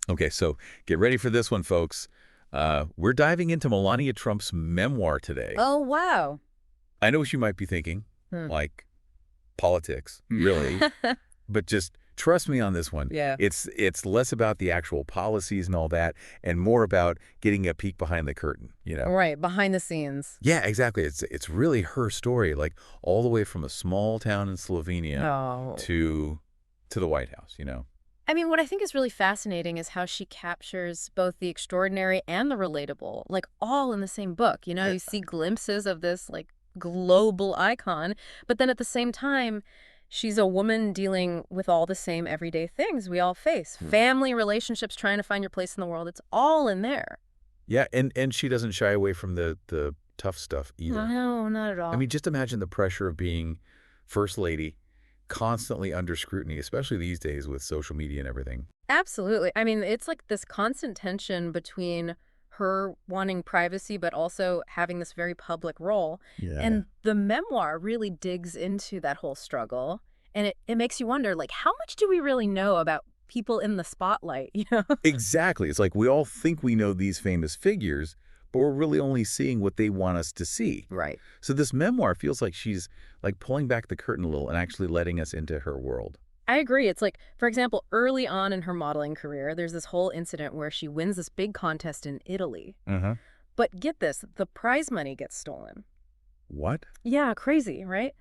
Okay, so get ready for this one, folks. We're diving into Melania Trump's memoir today. Oh, wow. I know what you might be thinking, Hmm. like politics, really, but just trust me on this one. Yeah. It's less about the actual policies and all that, and more about getting a peek behind the curtain. Right, behind the scenes. Yeah, exactly. It's really her story, like all the way from a small town in Slovenia Oh. to the White House. I mean, what I think is really fascinating is how she captures both the extraordinary and the relatable, like all in the same book. You see glimpses of this like global icon, but then at the same time, she's a woman dealing with all the same everyday things we all face. Family, relationships, trying to find your place in the world. It's all in there. Yeah, and she doesn't shy away from the tough stuff either. No, not at I all. mean, just imagine the pressure of being first lady, constantly under scrutiny, especially these days with social media and everything. Absolutely. I mean, it's like this constant tension between her wanting privacy, but also having this very public role. Yeah. And the memoir really digs into that whole struggle. And it makes you wonder, like, how much do we really know about people in the spotlight, you know? Exactly. It's like we all think we know these famous figures, but we're really only seeing what they want us to see. Right. So this memoir feels like she's like pulling back the curtain a little and actually letting us into her world. I agree. It's like, for example, early on in her modeling career, there's this whole incident where she wins this big contest in Italy. Uh-huh. But get this, the prize money gets stolen. What? Yeah, crazy, right?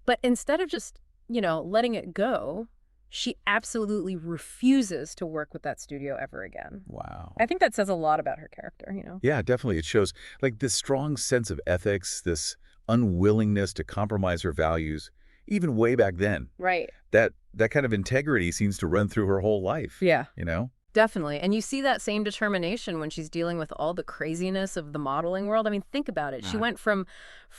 But instead of just, letting it go, she absolutely refuses to work with that studio ever again. Wow. I think that says a lot about her character. Yeah, definitely. It shows like this strong sense of ethics, this unwillingness to compromise her values, even way back then. Right. That kind of integrity seems to run through her whole life. Yeah. You know? Definitely. And you see that same determination when she's dealing with all the craziness of the modeling world. I mean, think about it. She went from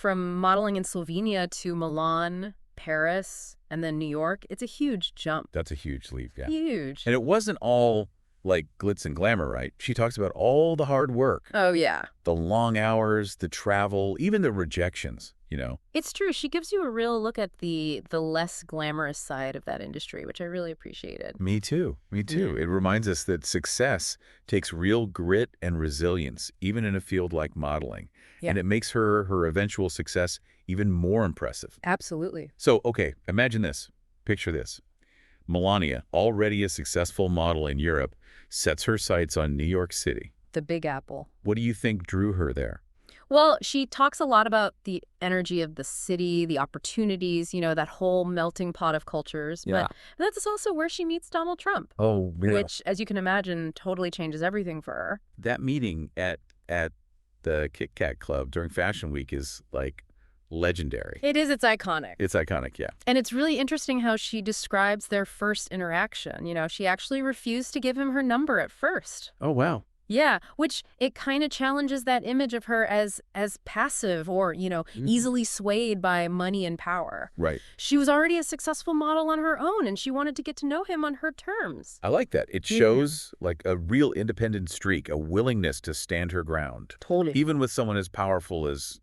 modeling in Slovenia to Milan, Paris, and then New York. It's a huge jump. That's a huge leap, yeah. Huge. And it wasn't all like glitz and glamour, right? She talks about all the hard work, Oh, yeah. the long hours, the travel, even the rejections. It's true. She gives you a real look at the less glamorous side of that industry, which I really appreciated. Me too. Me too. Yeah. It reminds us that success takes real grit and resilience, even in a field like modeling. Yeah. And it makes her eventual success even more impressive. Absolutely. So, okay, imagine this. Picture this. Melania, already a successful model in Europe, sets her sights on New York City. The Big Apple. What do you think drew her there? Well, she talks a lot about the energy of the city, the opportunities, that whole melting pot of cultures. Yeah. But that's also where she meets Donald Trump, Oh, yeah. which, as you can imagine, totally changes everything for her. That meeting at the Kit Kat Club during Fashion Week is like legendary. It's iconic. It's iconic, yeah. And it's really interesting how she describes their first interaction. She actually refused to give him her number at first. Oh, wow. Yeah, which it kind of challenges that image of her as passive or, easily swayed by money and power. Right. She was already a successful model on her own, and she wanted to get to know him on her terms. I like that. It shows like a real independent streak, a willingness to stand her ground, Totally. even with someone as powerful as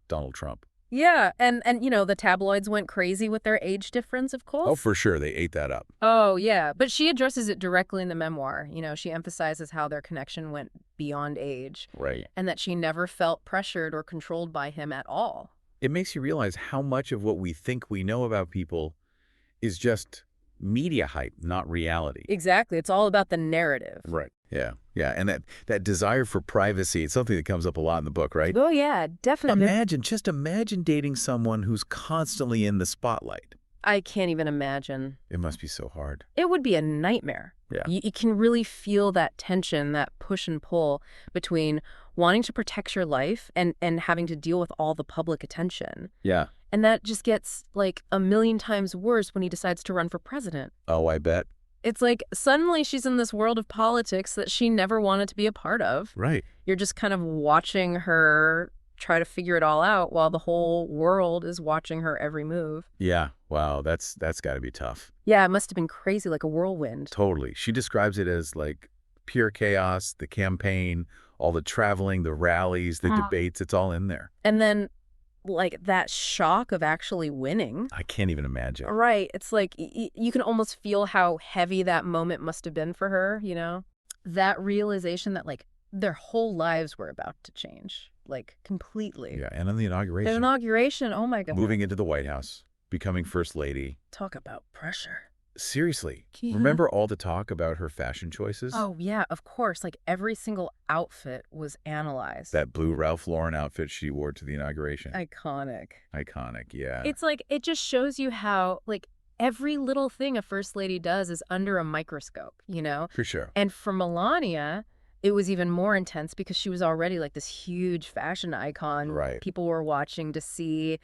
Donald Trump. Yeah, and the tabloids went crazy with their age difference, of course. Oh, for sure. They ate that up. Oh, yeah. But she addresses it directly in the memoir. She emphasizes how their connection went beyond age. Right. And that she never felt pressured or controlled by him at all. It makes you realize how much of what we think we know about people is just media hype, not reality. Exactly. It's all about the narrative. Right. Yeah. Yeah. And that desire for privacy, it's something that comes up a lot in the book, right? Oh, yeah, definitely. Just imagine dating someone who's constantly in the spotlight. I can't even imagine. It must be so hard. It would be a nightmare. Yeah. You can really feel that tension, that push and pull between wanting to protect your life and having to deal with all the public attention. Yeah. And that just gets like a million times worse when he decides to run for president. Oh, I bet. It's like suddenly she's in this world of politics that she never wanted to be a part of. Right. You're just kind of watching her try to figure it all out while the whole world is watching her every move. Yeah. Wow. That's got to be tough. Yeah, it must have been crazy, like a whirlwind. Totally. She describes it as like pure chaos, the campaign, all the traveling, the rallies, the debates. It's all in there. And then like that shock of actually winning. I can't even imagine. Right. It's like you can almost feel how heavy that moment must have been for her, that realization that, like, their whole lives were about to change, like, completely. Yeah, and on the The inauguration, inauguration, oh my God. moving into the White House, becoming First Lady. Talk about pressure. Seriously, Yeah. remember all the talk about her fashion choices? Oh, yeah, of course. Like, every single outfit was analyzed. That blue Ralph Lauren outfit she wore to the inauguration. Iconic. Iconic, yeah. It's like, it just shows you how, like, every little thing a first lady does is under a microscope, you know? For sure. And for Melania, it was even more intense because she was already, like, this huge fashion icon. Right. People were watching to see,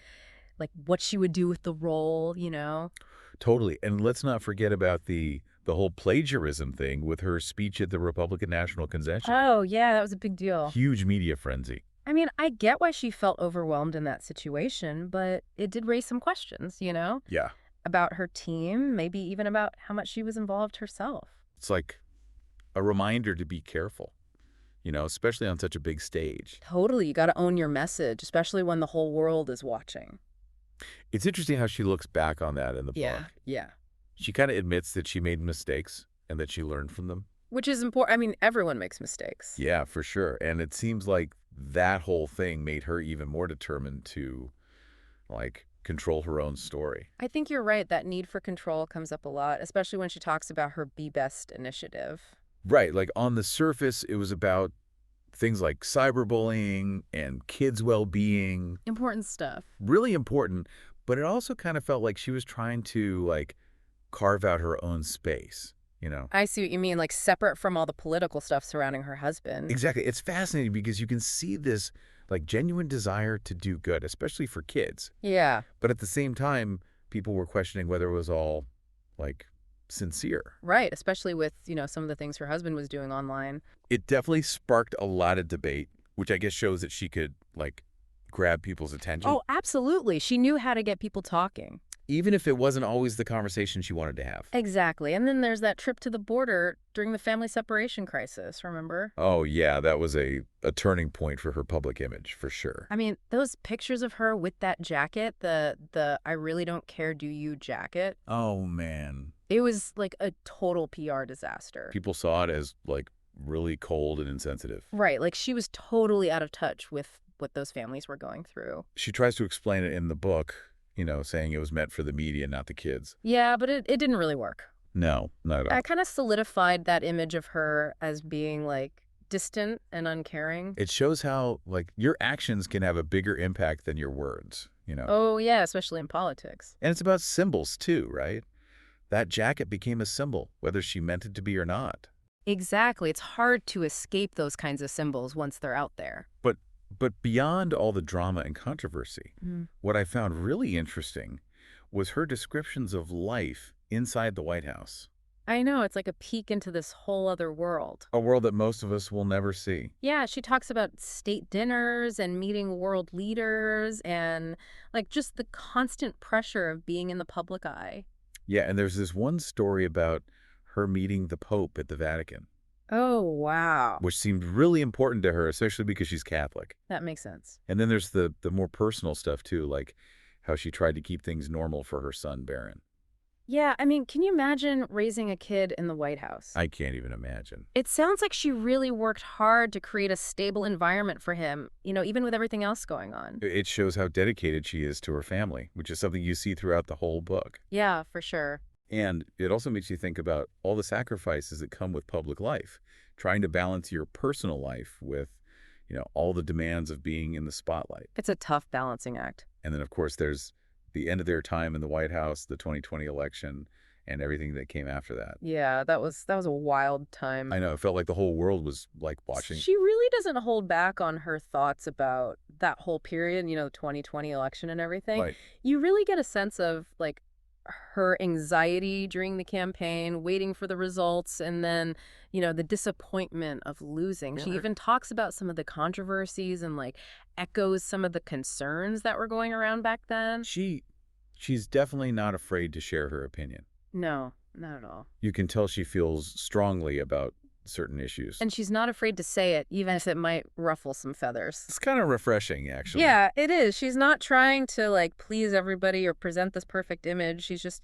like, what she would do with the role, you know? Totally. And let's not forget about the whole plagiarism thing with her speech at the Republican National Convention. Oh, yeah, that was a big deal. Huge media frenzy. I mean, I get why she felt overwhelmed in that situation, but it did raise some questions, you know? Yeah. About her team, maybe even about how much she was involved herself. It's like a reminder to be careful, especially on such a big stage. Totally, you got to own your message, especially when the whole world is watching. It's interesting how she looks back on that in the book. Yeah. She kind of admits that she made mistakes and that she learned from them. Which is important. I mean, everyone makes mistakes. Yeah, for sure. And it seems like that whole thing made her even more determined to, like, control her own story. I think you're right. That need for control comes up a lot, especially when she talks about her Be Best initiative. Right. Like, on the surface, it was about things like cyberbullying and kids' well-being. Important stuff. Really important. But it also kind of felt like she was trying to, like, carve out her own space, I see what you mean, like separate from all the political stuff surrounding her husband. Exactly. It's fascinating because you can see this, like, genuine desire to do good, especially for kids. Yeah. But at the same time, people were questioning whether it was all, like, sincere. Right, especially with, some of the things her husband was doing online. It definitely sparked a lot of debate, which I guess shows that she could, like, grab people's attention. Oh, absolutely. She knew how to get people talking. Even if it wasn't always the conversation she wanted to have. Exactly. And then there's that trip to the border during the family separation crisis, remember? Oh, yeah, that was a turning point for her public image, for sure. I mean, those pictures of her with that jacket, the I really don't care, do you jacket? Oh, man. It was like a total PR disaster. People saw it as, like, really cold and insensitive. Right, like she was totally out of touch with what those families were going through. She tries to explain it in the book, saying it was meant for the media, not the kids. Yeah, but it didn't really work. No, not at all. I kind of solidified that image of her as being, like, distant and uncaring. It shows how, like, your actions can have a bigger impact than your words, Oh, yeah, especially in politics. And it's about symbols, too, right? That jacket became a symbol, whether she meant it to be or not. Exactly. It's hard to escape those kinds of symbols once they're out there. But beyond all the drama and controversy, what I found really interesting was her descriptions of life inside the White House. I know, it's like a peek into this whole other world. A world that most of us will never see. Yeah, she talks about state dinners and meeting world leaders and, like, just the constant pressure of being in the public eye. Yeah, and there's this one story about her meeting the Pope at the Vatican. Oh, wow. Which seemed really important to her, especially because she's Catholic. That makes sense. And then there's the more personal stuff, too, like how she tried to keep things normal for her son, Barron. Yeah, I mean, can you imagine raising a kid in the White House? I can't even imagine. It sounds like she really worked hard to create a stable environment for him, even with everything else going on. It shows how dedicated she is to her family, which is something you see throughout the whole book. Yeah, for sure. And it also makes you think about all the sacrifices that come with public life, trying to balance your personal life with, all the demands of being in the spotlight. It's a tough balancing act. And then, of course, there's the end of their time in the White House, the 2020 election, and everything that came after that. Yeah, that was a wild time. I know. It felt like the whole world was, like, watching. She really doesn't hold back on her thoughts about that whole period, the 2020 election and everything. Right. You really get a sense of, like, her anxiety during the campaign, waiting for the results, and then, the disappointment of losing. She even talks about some of the controversies and, like, echoes some of the concerns that were going around back then. She's definitely not afraid to share her opinion. No, not at all. You can tell she feels strongly about certain issues. And she's not afraid to say it, even if it might ruffle some feathers. It's kind of refreshing, actually. Yeah, it is. She's not trying to, like, please everybody or present this perfect image. She's just,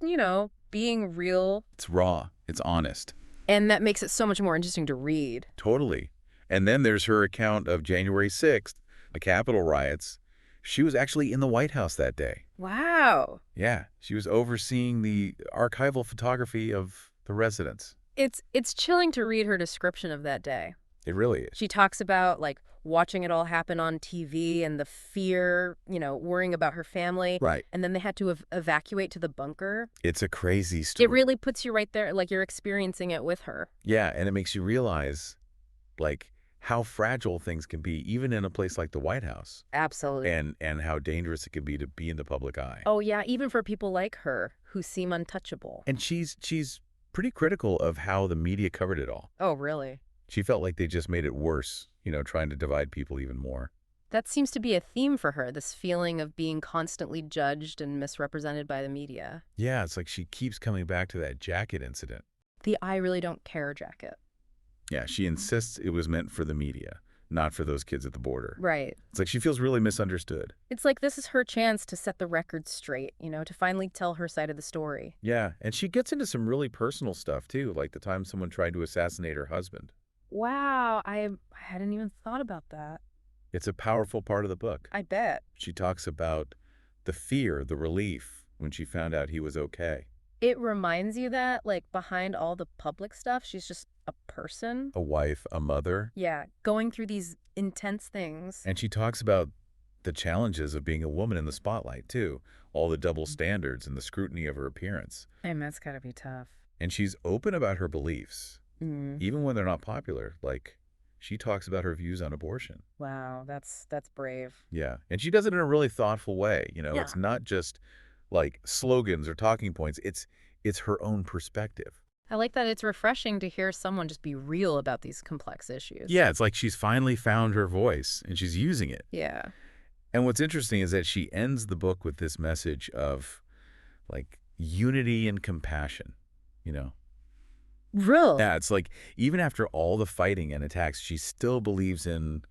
being real. It's raw. It's honest. And that makes it so much more interesting to read. Totally. And then there's her account of January 6th, the Capitol riots. She was actually in the White House that day. Wow. Yeah, she was overseeing the archival photography of the residents. It's chilling to read her description of that day. It really is. She talks about, like, watching it all happen on TV and the fear, worrying about her family. Right. And then they had to evacuate to the bunker. It's a crazy It story. really puts you right there, like you're experiencing it with her. Yeah, and it makes you realize, like, how fragile things can be, even in a place like the White House, Absolutely. and how dangerous it can be to be in the public eye. Oh, yeah, even for people like her who seem untouchable. And she's pretty critical of how the media covered it all. Oh, really? She felt like they just made it worse, trying to divide people even more. That seems to be a theme for her, this feeling of being constantly judged and misrepresented by the media. Yeah, it's like she keeps coming back to that jacket incident. The I really don't care jacket. Yeah, she insists it was meant for the media, not for those kids at the border. Right. It's like she feels really misunderstood. It's like this is her chance to set the record straight, to finally tell her side of the story. Yeah, and she gets into some really personal stuff, too, like the time someone tried to assassinate her husband. Wow, I hadn't even thought about that. It's a powerful part of the book. I bet. She talks about the fear, the relief, when she found out he was okay. It reminds you that, like, behind all the public stuff, she's just a person. A wife, a mother. Yeah, going through these intense things. And she talks about the challenges of being a woman in the spotlight, too. All the double standards and the scrutiny of her appearance. And that's gotta be tough. And she's open about her beliefs, Mm. even when they're not popular. Like, she talks about her views on abortion. Wow, that's brave. Yeah. And she does it in a really thoughtful way. Yeah. It's not just like slogans or talking points. It's her own perspective. I like that it's refreshing to hear someone just be real about these complex issues. Yeah, it's like she's finally found her voice and she's using it. Yeah. And what's interesting is that she ends the book with this message of, like, unity and compassion, Real. Yeah, it's like even after all the fighting and attacks, she still believes in,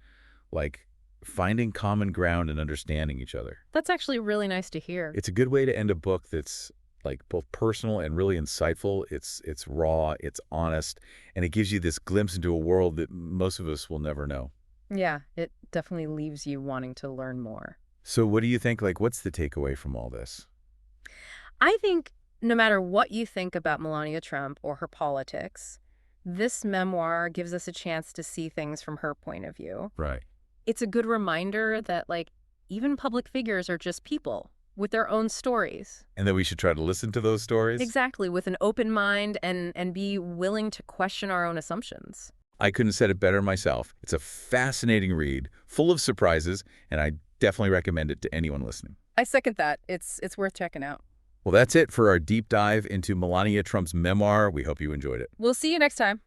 like, finding common ground and understanding each other. That's actually really nice to hear. It's a good way to end a book that's, like, both personal and really insightful. It's raw, it's honest, and it gives you this glimpse into a world that most of us will never know. Yeah, it definitely leaves you wanting to learn more. So what do you think, like, what's the takeaway from all this? I think no matter what you think about Melania Trump or her politics, this memoir gives us a chance to see things from her point of view. Right. It's a good reminder that, like, even public figures are just people with their own stories. And that we should try to listen to those stories? Exactly, with an open mind and be willing to question our own assumptions. I couldn't have said it better myself. It's a fascinating read, full of surprises, and I definitely recommend it to anyone listening. I second that. It's worth checking out. Well, that's it for our deep dive into Melania Trump's memoir. We hope you enjoyed it. We'll see you next time.